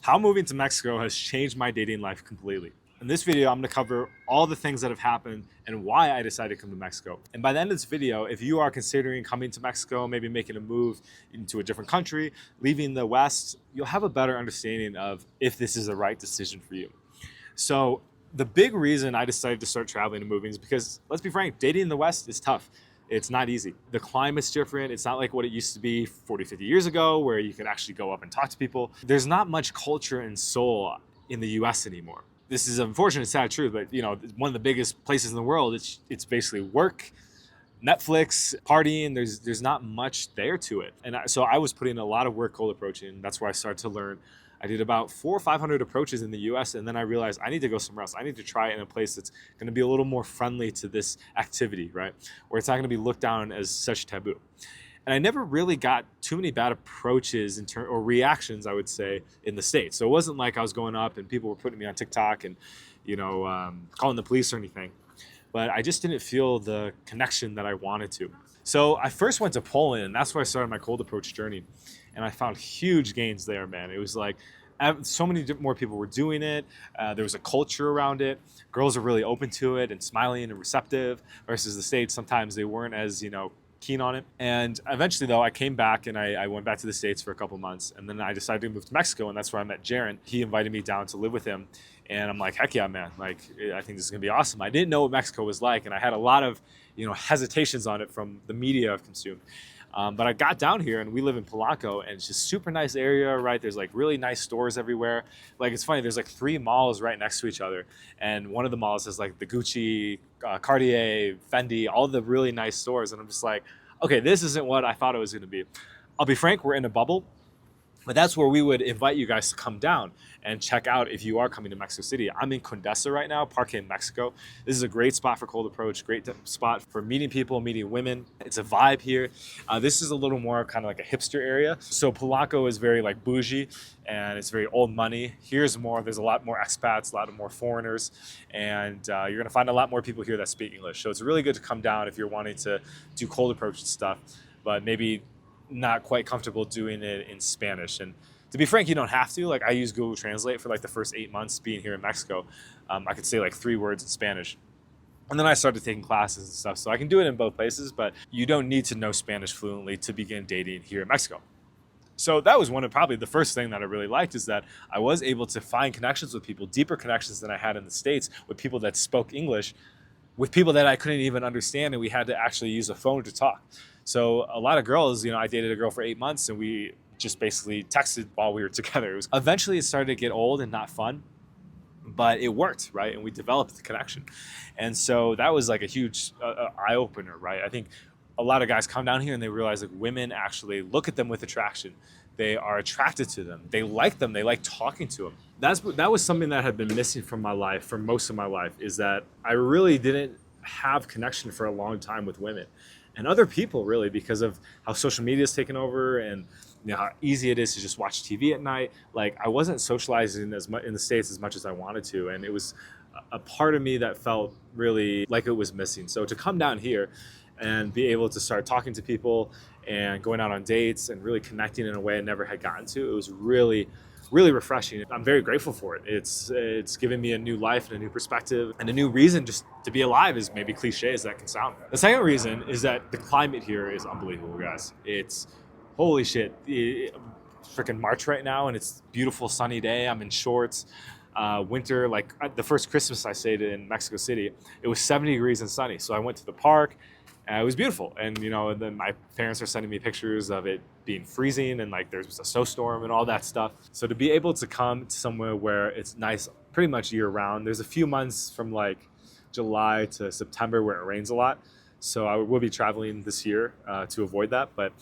How moving to Mexico has changed my dating life completely. In this video, I'm going to cover all the things that have happened and why I decided to come to Mexico. And by the end of this video, if you are considering coming to Mexico, maybe making a move into a different country, leaving the West, you'll have a better understanding of if this is the right decision for you. So the big reason I decided to start traveling and moving is because, let's be frank, dating in the West is tough. It's not easy. The climate's different. It's not like what it used to be 40, 50 years ago where you could actually go up and talk to people. There's not much culture and soul in the US anymore. This is unfortunate, sad truth, but one of the biggest places in the world, it's basically work, Netflix, partying. There's not much there to it. And so I was putting a lot of work cold approaching. That's where I started to learn. I did about 400 or 500 approaches in the US, and then I realized I need to go somewhere else. I need to try it in a place that's going to be a little more friendly to this activity, right? Where it's not going to be looked down as such taboo. And I never really got too many bad approaches or reactions, I would say, in the States. So it wasn't like I was going up and people were putting me on TikTok and, calling the police or anything. But I just didn't feel the connection that I wanted to. So I first went to Poland, and that's where I started my cold approach journey. And I found huge gains there, man. It was like so many more people were doing it. There was a culture around it. Girls are really open to it and smiling and receptive versus the States. Sometimes they weren't as, keen on it. And eventually, though, I came back and I went back to the States for a couple months. And then I decided to move to Mexico, and that's where I met Jaron. He invited me down to live with him. And I'm like, heck yeah, man. Like, I think this is going to be awesome. I didn't know what Mexico was like, and I had a lot of, hesitations on it from the media I've consumed. But I got down here, and we live in Polanco, and it's just super nice area, right? There's like really nice stores everywhere. Like, it's funny, there's like 3 malls right next to each other. And one of the malls has like the Gucci, Cartier, Fendi, all the really nice stores. And I'm just like, okay, this isn't what I thought it was going to be. I'll be frank, we're in a bubble. But that's where we would invite you guys to come down and check out if you are coming to Mexico City. I'm in Condesa right now, Parque Mexico. This is a great spot for cold approach, great spot for meeting people, meeting women. It's a vibe here. This is a little more kind of like a hipster area. So Polanco is very like bougie and it's very old money. There's a lot more expats, a lot more foreigners, and you're gonna find a lot more people here that speak English. So it's really good to come down if you're wanting to do cold approach and stuff, but maybe not quite comfortable doing it in Spanish. And to be frank, you don't have to. Like, I use Google Translate for like the first 8 months being here in Mexico. I could say like 3 words in Spanish. And then I started taking classes and stuff. So I can do it in both places, but you don't need to know Spanish fluently to begin dating here in Mexico. So that was one of probably the first thing that I really liked, is that I was able to find connections with people, deeper connections than I had in the States, with people that spoke English, with people that I couldn't even understand, and we had to actually use a phone to talk. So a lot of girls, I dated a girl for 8 months, and we just basically texted while we were together. Eventually it started to get old and not fun, but it worked, right? And we developed the connection. And so that was like a huge eye opener, right? I think a lot of guys come down here and they realize like women actually look at them with attraction. They are attracted to them. They like them. They like talking to them. That was something that had been missing from my life for most of my life, is that I really didn't have connection for a long time with women and other people, really, because of how social media has taken over and how easy it is to just watch TV at night. Like, I wasn't socializing as much in the States as much as I wanted to, and it was a part of me that felt really like it was missing. So to come down here and be able to start talking to people and going out on dates and really connecting in a way I never had gotten to, it was really, really refreshing. I'm very grateful for it. It's given me a new life and a new perspective and a new reason just to be alive, as maybe cliche as that can sound. The second reason is that the climate here is unbelievable, guys. It's holy shit. Freaking March right now, and it's a beautiful sunny day. I'm in shorts. Winter, like the first Christmas I stayed in Mexico City, it was 70 degrees and sunny. So I went to the park. It was beautiful, and then my parents are sending me pictures of it being freezing, and like there was a snowstorm and all that stuff. So to be able to come to somewhere where it's nice pretty much year round. There's a few months from like July to September where it rains a lot, so I will be traveling this year to avoid that. But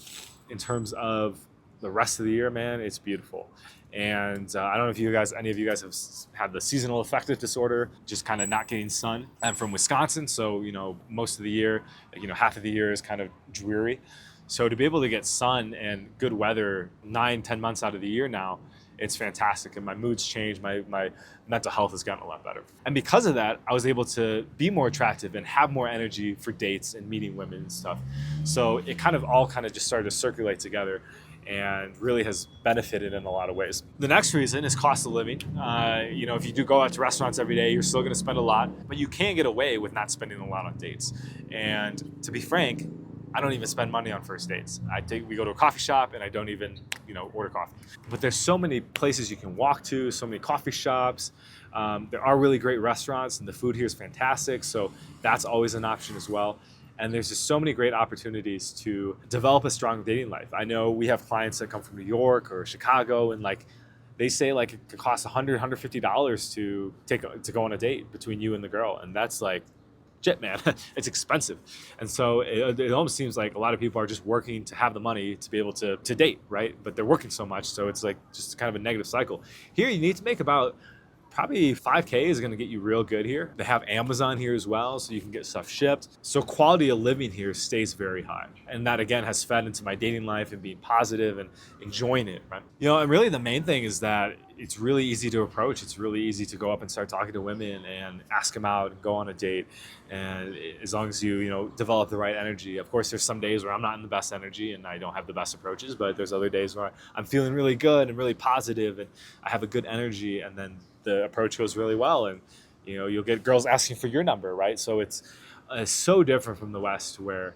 in terms of the rest of the year, man, it's beautiful. And I don't know if any of you guys have had the seasonal affective disorder, just kind of not getting sun. I'm from Wisconsin, so most of the year, half of the year is kind of dreary. So to be able to get sun and good weather 9-10 months out of the year now, it's fantastic. And my mood's changed. My mental health has gotten a lot better. And because of that, I was able to be more attractive and have more energy for dates and meeting women and stuff. So it all just started to circulate together. and really has benefited in a lot of ways. The next reason is cost of living. If you do go out to restaurants every day, you're still going to spend a lot, but you can get away with not spending a lot on dates. And to be frank, I don't even spend money on first dates. We go to a coffee shop and I don't even, order coffee. But there's so many places you can walk to, so many coffee shops. There are really great restaurants and the food here is fantastic. So that's always an option as well. And there's just so many great opportunities to develop a strong dating life. I know we have clients that come from New York or Chicago, and they say it could cost $100, $150 to go on a date between you and the girl. And that's shit, man, it's expensive. And so it almost seems like a lot of people are just working to have the money to be able to date, right? But they're working so much, so it's just kind of a negative cycle. Here, you need to make about probably 5K is going to get you real good here. They have Amazon here as well, so you can get stuff shipped. So quality of living here stays very high. And that, again, has fed into my dating life and being positive and enjoying it, right? And really the main thing is that it's really easy to approach. It's really easy to go up and start talking to women and ask them out and go on a date. And as long as you, develop the right energy. Of course, there's some days where I'm not in the best energy and I don't have the best approaches, but there's other days where I'm feeling really good and really positive and I have a good energy, and then the approach goes really well, and you'll get girls asking for your number, right? So it's so different from the West, where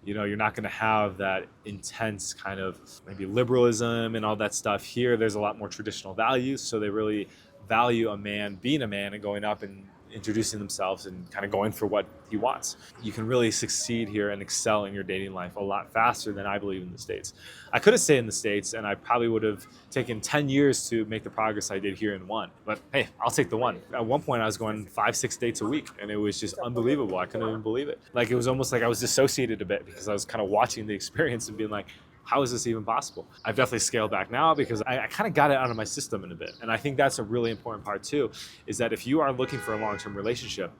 you're not going to have that intense kind of maybe liberalism and all that stuff. Here there's a lot more traditional values, so they really value a man being a man and going up and introducing themselves and kind of going for what he wants. You can really succeed here and excel in your dating life a lot faster than I believe in the States. I could have stayed in the States and I probably would have taken 10 years to make the progress I did here in one. But hey, I'll take the one. At one point I was going 5-6 dates a week and it was just unbelievable. I couldn't even believe it. It was almost like I was dissociated a bit because I was kind of watching the experience and being like, how is this even possible? I've definitely scaled back now because I kind of got it out of my system in a bit. And I think that's a really important part too, is that if you are looking for a long-term relationship,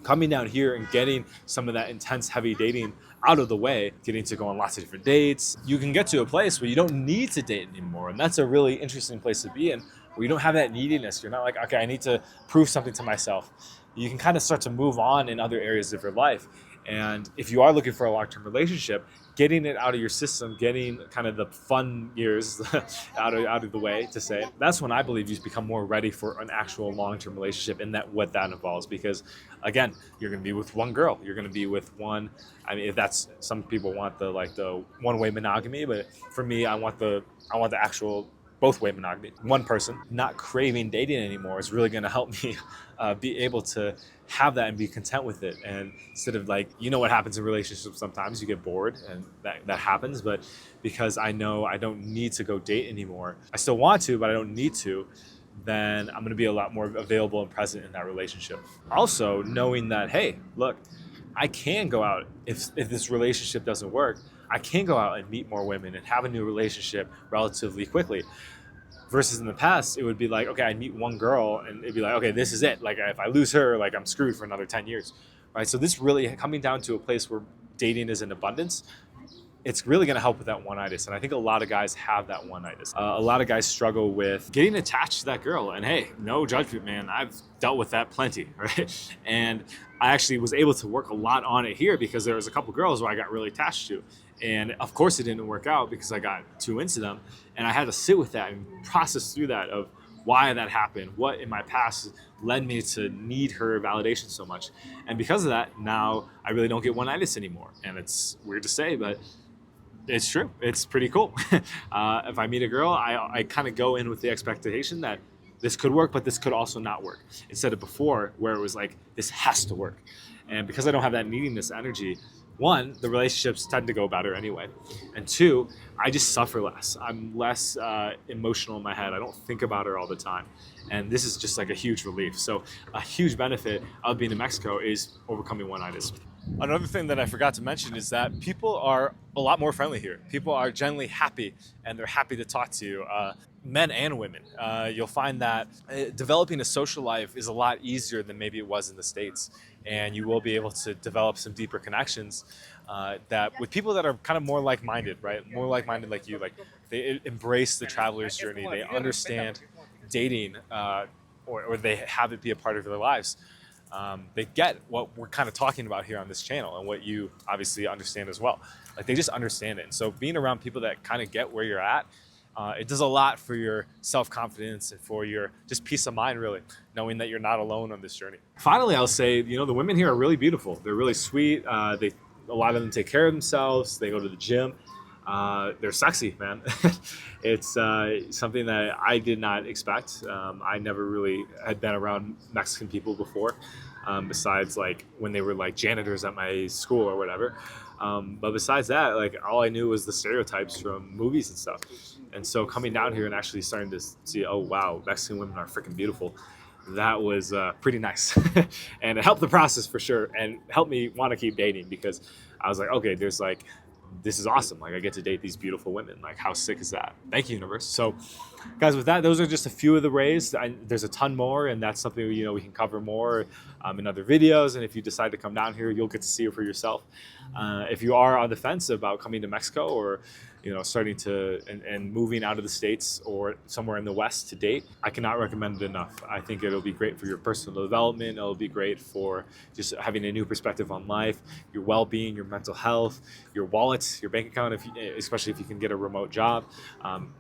coming down here and getting some of that intense, heavy dating out of the way, getting to go on lots of different dates, you can get to a place where you don't need to date anymore. And that's a really interesting place to be in, where you don't have that neediness. You're not like, okay, I need to prove something to myself. You can kind of start to move on in other areas of your life. And if you are looking for a long-term relationship, getting it out of your system, getting kind of the fun years out of the way, to say, that's when I believe you become more ready for an actual long-term relationship, and what that involves. Because again, you're going to be with one girl, you're going to be with one. I mean, if that's, some people want the one-way monogamy, but for me, I want the actual both-way monogamy. One person. Not craving dating anymore is really going to help me be able to have that and be content with it. And instead of what happens in relationships, sometimes you get bored, and that happens. But because I know I don't need to go date anymore, I still want to, but I don't need to, then I'm going to be a lot more available and present in that relationship. Also, knowing that, hey, look, I can go out if this relationship doesn't work. I can go out and meet more women and have a new relationship relatively quickly. Versus in the past, it would be like, okay, I'd meet one girl and it'd be like, okay, this is it. If I lose her, I'm screwed for another 10 years, right? So this really coming down to a place where dating is in abundance, it's really going to help with that one-itis. And I think a lot of guys have that one-itis. A lot of guys struggle with getting attached to that girl. And hey, no judgment, man. I've dealt with that plenty, right? And I actually was able to work a lot on it here because there was a couple girls where I got really attached to. And of course it didn't work out because I got too into them. And I had to sit with that and process through that of why that happened, what in my past led me to need her validation so much. And because of that, now I really don't get one-itis anymore. And it's weird to say, but it's true. It's pretty cool. If I meet a girl, I kind of go in with the expectation that this could work, but this could also not work. Instead of before, where it was like, this has to work. And because I don't have that neediness energy, one, the relationships tend to go better anyway. And two, I just suffer less. I'm less emotional in my head. I don't think about her all the time. And this is just a huge relief. So a huge benefit of being in Mexico is overcoming one-itis. Another thing that I forgot to mention is that people are a lot more friendly here. People are generally happy, and they're happy to talk to you, men and women. You'll find that developing a social life is a lot easier than maybe it was in the States. And you will be able to develop some deeper connections that with people that are kind of more like-minded, right? More like-minded like you. They embrace the traveler's journey. They understand dating, or they have it be a part of their lives. they get what we're kind of talking about here on this channel and what you obviously understand as well. Like they just understand it. And so being around people that kind of get where you're at, it does a lot for your self-confidence and for your just peace of mind, really, knowing that you're not alone on this journey. Finally, I'll say, the women here are really beautiful. They're really sweet. A lot of them take care of themselves. They go to the gym. They're sexy, man. It's something that I did not expect. I never really had been around Mexican people before, besides like when they were like janitors at my school or whatever. But besides that, like all I knew was the stereotypes from movies and stuff. And so coming down here and actually starting to see, oh wow, Mexican women are freaking beautiful. That was pretty nice. And it helped the process for sure, and helped me want to keep dating, because I was like, okay, this is awesome. Like I get to date these beautiful women. Like how sick is that? Thank you, universe. So guys, with that, those are just a few of the ways. There's a ton more, and that's something we can cover more in other videos. And if you decide to come down here, you'll get to see it for yourself. If you are on the fence about coming to Mexico, or starting to and moving out of the States or somewhere in the West to date, I cannot recommend it enough. I think it'll be great for your personal development. It'll be great for just having a new perspective on life, your well-being, your mental health, your wallet, your bank account, especially if you can get a remote job,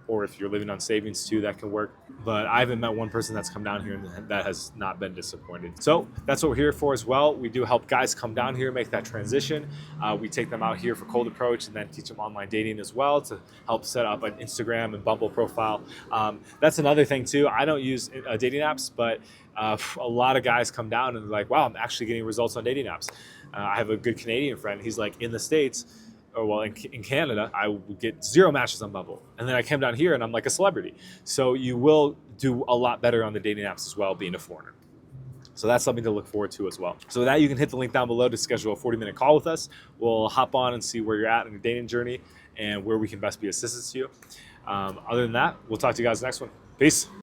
or if you're living on savings too, that can work. But I haven't met one person that's come down here and that has not been disappointed. So that's what we're here for as well. We do help guys come down here, make that transition. We take them out here for cold approach, and then teach them online dating as well, to help set up an Instagram and Bumble profile. That's another thing too. I don't use dating apps, but a lot of guys come down and they're like, wow, I'm actually getting results on dating apps. I have a good Canadian friend. He's like, in the States, or well, in Canada, I would get 0 matches on Bumble. And then I came down here and I'm like a celebrity. So you will do a lot better on the dating apps as well, being a foreigner. So that's something to look forward to as well. So with that, you can hit the link down below to schedule a 40-minute call with us. We'll hop on and see where you're at in your dating journey and where we can best be assistance to you. Other than that, we'll talk to you guys next one. Peace.